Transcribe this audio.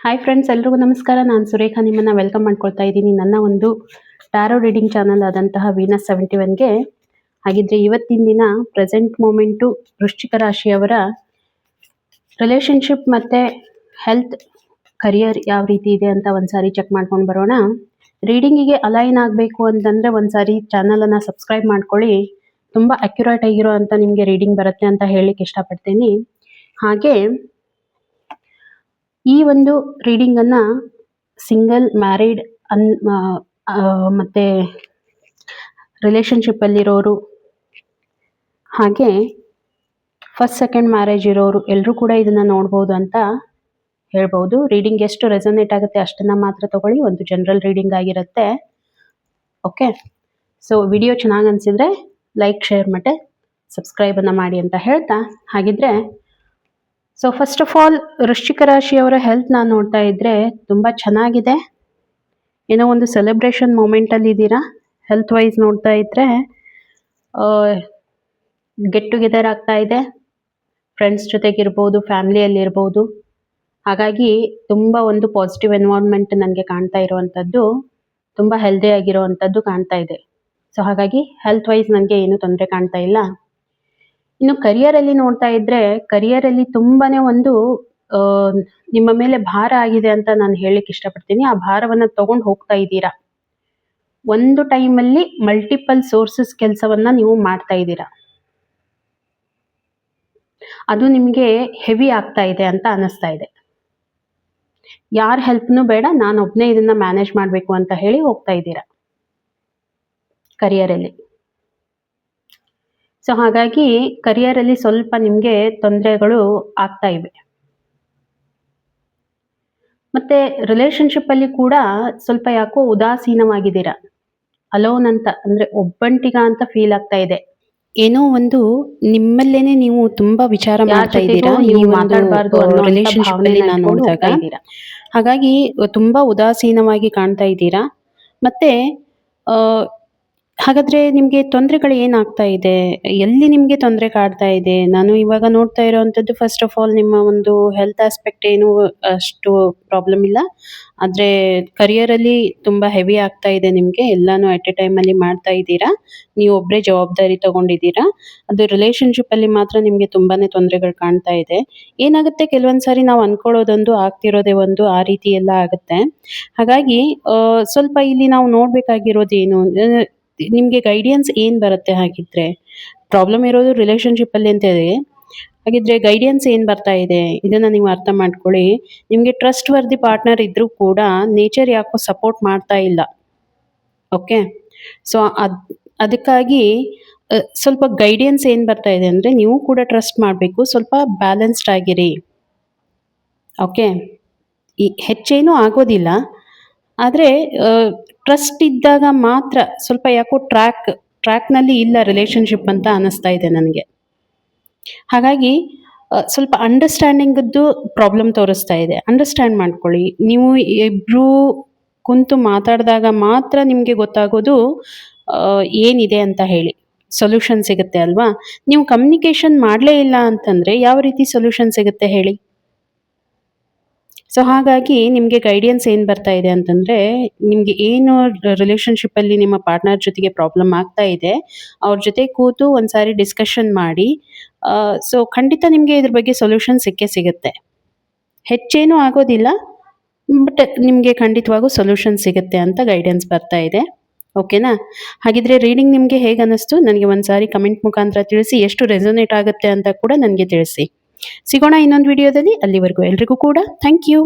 Hi friends, ಎಲ್ರಿಗೂ ನಮಸ್ಕಾರ. ನಾನು ಸುರೇಖಾ ನಿಮ್ಮನ್ನ ವೆಲ್ಕಮ್ ಮಾಡ್ಕೊಳ್ತಾ ಇದ್ದೀನಿ ನನ್ನ ಒಂದು ಟ್ಯಾರೋ ರೀಡಿಂಗ್ ಚಾನಲ್ ಆದಂತಹ ವೀನಸ್ 71ಗೆ. ಹಾಗಿದ್ರೆ ಇವತ್ತಿನ ದಿನ ಪ್ರೆಸೆಂಟ್ ಮೂಮೆಂಟು ವೃಶ್ಚಿಕ ರಾಶಿಯವರ ರಿಲೇಶನ್ಶಿಪ್ ಮತ್ತು ಹೆಲ್ತ್, ಕರಿಯರ್ ಯಾವ ರೀತಿ ಇದೆ ಅಂತ ಒಂದ್ಸಾರಿ ಚೆಕ್ ಮಾಡ್ಕೊಂಡು ಬರೋಣ. ರೀಡಿಂಗಿಗೆ ಅಲೈನ್ ಆಗಬೇಕು ಅಂತಂದರೆ ಒಂದ್ಸಾರಿ ಚಾನಲನ್ನು ಸಬ್ಸ್ಕ್ರೈಬ್ ಮಾಡ್ಕೊಳ್ಳಿ. ತುಂಬ ಅಕ್ಯುರೇಟ್ ಆಗಿರೋ ಅಂತ ನಿಮಗೆ ರೀಡಿಂಗ್ ಬರುತ್ತೆ ಅಂತ ಹೇಳಲಿಕ್ಕೆ ಇಷ್ಟಪಡ್ತೀನಿ. ಹಾಗೆ ಈ ಒಂದು ರೀಡಿಂಗನ್ನು ಸಿಂಗಲ್, ಮ್ಯಾರಿಡ್, ಮತ್ತು ರಿಲೇಷನ್ಶಿಪ್ಪಲ್ಲಿರೋರು, ಹಾಗೆ ಫಸ್ಟ್ ಸೆಕೆಂಡ್ ಮ್ಯಾರೇಜ್ ಇರೋರು ಎಲ್ಲರೂ ಕೂಡ ಇದನ್ನು ನೋಡ್ಬೋದು ಅಂತ ಹೇಳ್ಬೋದು. ರೀಡಿಂಗ್ ಎಷ್ಟು ರೆಸನೇಟ್ ಆಗುತ್ತೆ ಅಷ್ಟನ್ನು ಮಾತ್ರ ತಗೊಳ್ಳಿ. ಒಂದು ಜನರಲ್ ರೀಡಿಂಗ್ ಆಗಿರುತ್ತೆ. ಓಕೆ, ಸೊ ವಿಡಿಯೋ ಚೆನ್ನಾಗಿ ಅನಿಸಿದರೆ ಲೈಕ್, ಶೇರ್ ಮತ್ತು ಸಬ್ಸ್ಕ್ರೈಬನ್ನು ಮಾಡಿ ಅಂತ ಹೇಳ್ತಾ, ಹಾಗಿದ್ರೆ ಸೊ ಫಸ್ಟ್ ಆಫ್ ಆಲ್ ವೃಶ್ಚಿಕ ರಾಶಿಯವರ ಹೆಲ್ತ್ ನಾನು ನೋಡ್ತಾ ಇದ್ದರೆ ತುಂಬ ಚೆನ್ನಾಗಿದೆ. ಏನೋ ಒಂದು ಸೆಲೆಬ್ರೇಷನ್ ಮೂಮೆಂಟಲ್ಲಿ ಇದ್ದೀರಾ. ಹೆಲ್ತ್ ವೈಸ್ ನೋಡ್ತಾ ಇದ್ದರೆ ಗೆಟ್ ಟುಗೆದರ್ ಆಗ್ತಾ ಇದೆ, ಫ್ರೆಂಡ್ಸ್ ಜೊತೆಗಿರ್ಬೋದು, ಫ್ಯಾಮಿಲಿಯಲ್ಲಿರ್ಬೋದು. ಹಾಗಾಗಿ ತುಂಬ ಒಂದು ಪಾಸಿಟಿವ್ ಎನ್ವೈರ್ನ್ಮೆಂಟ್ ನನಗೆ ಕಾಣ್ತಾ ಇರುವಂಥದ್ದು, ತುಂಬ ಹೆಲ್ದಿ ಆಗಿರೋವಂಥದ್ದು ಕಾಣ್ತಾ ಇದೆ. ಸೊ ಹಾಗಾಗಿ ಹೆಲ್ತ್ ವೈಸ್ ನನಗೆ ಏನೂ ತೊಂದರೆ ಕಾಣ್ತಾ ಇಲ್ಲ. ಇನ್ನು ಕರಿಯರಲ್ಲಿ ನೋಡ್ತಾ ಇದ್ರೆ ಕರಿಯರಲ್ಲಿ ತುಂಬಾನೇ ಒಂದು ನಿಮ್ಮ ಮೇಲೆ ಭಾರ ಆಗಿದೆ ಅಂತ ನಾನು ಹೇಳಲಿಕ್ಕೆ ಇಷ್ಟಪಡ್ತೀನಿ. ಆ ಭಾರವನ್ನು ತಗೊಂಡು ಹೋಗ್ತಾ ಇದ್ದೀರಾ. ಒಂದು ಟೈಮಲ್ಲಿ ಮಲ್ಟಿಪಲ್ ಸೋರ್ಸಸ್ ಕೆಲಸವನ್ನ ನೀವು ಮಾಡ್ತಾ ಇದ್ದೀರಾ. ಅದು ನಿಮಗೆ ಹೆವಿ ಆಗ್ತಾ ಇದೆ ಅಂತ ಅನಿಸ್ತಾ ಇದೆ. ಯಾರ ಹೆಲ್ಪ್ನು ಬೇಡ, ನಾನು ಒಬ್ಬನೇ ಇದನ್ನ ಮ್ಯಾನೇಜ್ ಮಾಡಬೇಕು ಅಂತ ಹೇಳಿ ಹೋಗ್ತಾ ಇದ್ದೀರಾ ಕರಿಯರಲ್ಲಿ. ಸೊ ಹಾಗಾಗಿ ಕರಿಯರಲ್ಲಿ ಸ್ವಲ್ಪ ನಿಮಗೆ ತೊಂದರೆಗಳು ಆಗ್ತಾ ಇವೆ. ಮತ್ತೆ ರಿಲೇಶನ್ಶಿಪ್ ಅಲ್ಲಿ ಕೂಡ ಸ್ವಲ್ಪ ಯಾಕೋ ಉದಾಸೀನವಾಗಿದ್ದೀರಾ. ಅಲೋನ್ ಅಂತ ಅಂದ್ರೆ ಒಬ್ಬಂಟಿಗ ಅಂತ ಫೀಲ್ ಆಗ್ತಾ ಇದೆ. ಏನೋ ಒಂದು ನಿಮ್ಮಲ್ಲೇನೆ ನೀವು ತುಂಬಾ ವಿಚಾರ ಮಾಡ್ತಾ ಇದ್ದೀರಾ, ನೀವು ಮಾತಾಡಬಾರ್ದು ಅನ್ನೋ ರಿಲೇಶನ್ಶಿಪ್ ಅಲ್ಲಿ ನಾನು ನೋಡ್ತಾ ಇದ್ದೀರಾ. ಹಾಗಾಗಿ ತುಂಬಾ ಉದಾಸೀನವಾಗಿ ಕಾಣ್ತಾ ಇದ್ದೀರಾ. ಮತ್ತೆ ಹಾಗಾದ್ರೆ ನಿಮಗೆ ತೊಂದರೆಗಳು ಏನಾಗ್ತಾ ಇದೆ, ಎಲ್ಲಿ ನಿಮಗೆ ತೊಂದರೆ ಕಾಡ್ತಾ ಇದೆ? ನಾನು ಇವಾಗ ನೋಡ್ತಾ ಇರೋವಂಥದ್ದು ಫಸ್ಟ್ ಆಫ್ ಆಲ್ ನಿಮ್ಮ ಒಂದು ಹೆಲ್ತ್ ಆಸ್ಪೆಕ್ಟ್ ಏನು ಅಷ್ಟು ಪ್ರಾಬ್ಲಮ್ ಇಲ್ಲ, ಆದರೆ ಕರಿಯರಲ್ಲಿ ತುಂಬ ಹೆವಿ ಆಗ್ತಾ ಇದೆ ನಿಮಗೆ. ಎಲ್ಲಾನು ಎಟ್ ಎ ಟೈಮಲ್ಲಿ ಮಾಡ್ತಾ ಇದ್ದೀರಾ, ನೀವು ಒಬ್ಬರೇ ಜವಾಬ್ದಾರಿ ತಗೊಂಡಿದ್ದೀರಾ. ಅದು ರಿಲೇಶನ್ಶಿಪ್ಪಲ್ಲಿ ಮಾತ್ರ ನಿಮಗೆ ತುಂಬಾ ತೊಂದರೆಗಳು ಕಾಣ್ತಾ ಇದೆ. ಏನಾಗುತ್ತೆ, ಕೆಲವೊಂದು ಸಾರಿ ನಾವು ಅಂದ್ಕೊಳ್ಳೋದೊಂದು ಆಗ್ತಿರೋದೇ ಒಂದು, ಆ ರೀತಿ ಎಲ್ಲ ಆಗುತ್ತೆ. ಹಾಗಾಗಿ ಸ್ವಲ್ಪ ಇಲ್ಲಿ ನಾವು ನೋಡಬೇಕಾಗಿರೋದೇನು, ನಿಮಗೆ ಗೈಡೆನ್ಸ್ ಏನು ಬರುತ್ತೆ? ಹಾಗಿದ್ರೆ ಪ್ರಾಬ್ಲಮ್ ಇರೋದು ರಿಲೇಶನ್ಶಿಪ್ಪಲ್ಲಿ ಅಂತ ಇದೆ. ಹಾಗಿದ್ರೆ ಗೈಡೆನ್ಸ್ ಏನು ಬರ್ತಾ ಇದೆ ಇದನ್ನು ನೀವು ಅರ್ಥ ಮಾಡ್ಕೊಳ್ಳಿ. ನಿಮಗೆ ಟ್ರಸ್ಟ್ ವರ್ದಿ ಪಾರ್ಟ್ನರ್ ಇದ್ರೂ ಕೂಡ ನೇಚರ್ ಯಾಕೋ ಸಪೋರ್ಟ್ ಮಾಡ್ತಾ ಇಲ್ಲ. ಓಕೆ, ಸೊ ಅದಕ್ಕಾಗಿ ಸ್ವಲ್ಪ ಗೈಡೆನ್ಸ್ ಏನು ಬರ್ತಾ ಇದೆ ಅಂದರೆ ನೀವು ಕೂಡ ಟ್ರಸ್ಟ್ ಮಾಡಬೇಕು, ಸ್ವಲ್ಪ ಬ್ಯಾಲೆನ್ಸ್ಡ್ ಆಗಿರಿ. ಓಕೆ, ಹೆಚ್ಚೇನೂ ಆಗೋದಿಲ್ಲ, ಆದರೆ ಟ್ರಸ್ಟ್ ಇದ್ದಾಗ ಮಾತ್ರ ಸ್ವಲ್ಪ ಯಾಕೋ ಟ್ರ್ಯಾಕ್ನಲ್ಲಿ ಇಲ್ಲ ರಿಲೇಶನ್ಶಿಪ್ ಅಂತ ಅನ್ನಿಸ್ತಾ ಇದೆ ನನಗೆ. ಹಾಗಾಗಿ ಸ್ವಲ್ಪ ಅಂಡರ್ಸ್ಟ್ಯಾಂಡಿಂಗದ್ದು ಪ್ರಾಬ್ಲಮ್ ತೋರಿಸ್ತಾ ಇದೆ. ಅಂಡರ್ಸ್ಟ್ಯಾಂಡ್ ಮಾಡ್ಕೊಳ್ಳಿ. ನೀವು ಇಬ್ಬರು ಕುಂತು ಮಾತಾಡಿದಾಗ ಮಾತ್ರ ನಿಮಗೆ ಗೊತ್ತಾಗೋದು ಏನಿದೆ ಅಂತ ಹೇಳಿ, ಸೊಲ್ಯೂಷನ್ ಸಿಗುತ್ತೆ ಅಲ್ವಾ. ನೀವು ಕಮ್ಯುನಿಕೇಷನ್ ಮಾಡಲೇ ಇಲ್ಲ ಅಂತಂದರೆ ಯಾವ ರೀತಿ ಸೊಲ್ಯೂಷನ್ ಸಿಗುತ್ತೆ ಹೇಳಿ. ಸೊ ಹಾಗಾಗಿ ನಿಮಗೆ ಗೈಡೆನ್ಸ್ ಏನು ಬರ್ತಾ ಇದೆ ಅಂತಂದರೆ, ನಿಮಗೆ ಏನು ರಿಲೇಶನ್ಶಿಪ್ಪಲ್ಲಿ ನಿಮ್ಮ ಪಾರ್ಟ್ನರ್ ಜೊತೆಗೆ ಪ್ರಾಬ್ಲಮ್ ಆಗ್ತಾ ಇದೆ, ಅವ್ರ ಜೊತೆ ಕೂತು ಒಂದ್ಸಾರಿ ಡಿಸ್ಕಷನ್ ಮಾಡಿ. ಸೊ ಖಂಡಿತ ನಿಮಗೆ ಇದ್ರ ಬಗ್ಗೆ ಸೊಲ್ಯೂಷನ್ ಸಿಕ್ಕೇ ಸಿಗುತ್ತೆ. ಹೆಚ್ಚೇನೂ ಆಗೋದಿಲ್ಲ, ಬಟ್ ನಿಮಗೆ ಖಂಡಿತವಾಗೂ ಸೊಲ್ಯೂಷನ್ ಸಿಗುತ್ತೆ ಅಂತ ಗೈಡೆನ್ಸ್ ಬರ್ತಾ ಇದೆ. ಓಕೆನಾ? ಹಾಗಿದ್ರೆ ರೀಡಿಂಗ್ ನಿಮಗೆ ಹೇಗೆ ಅನ್ನಿಸ್ತು ನನಗೆ ಒಂದ್ಸಾರಿ ಕಮೆಂಟ್ ಮುಖಾಂತರ ತಿಳಿಸಿ. ಎಷ್ಟು ರೆಸೊನೇಟ್ ಆಗುತ್ತೆ ಅಂತ ಕೂಡ ನನಗೆ ತಿಳಿಸಿ. ಸಿಗೋಣ ಇನ್ನೊಂದು ವಿಡಿಯೋದಲ್ಲಿ. ಅಲ್ಲಿವರೆಗೂ ಎಲ್ರಿಗೂ ಕೂಡ ಥ್ಯಾಂಕ್ ಯು.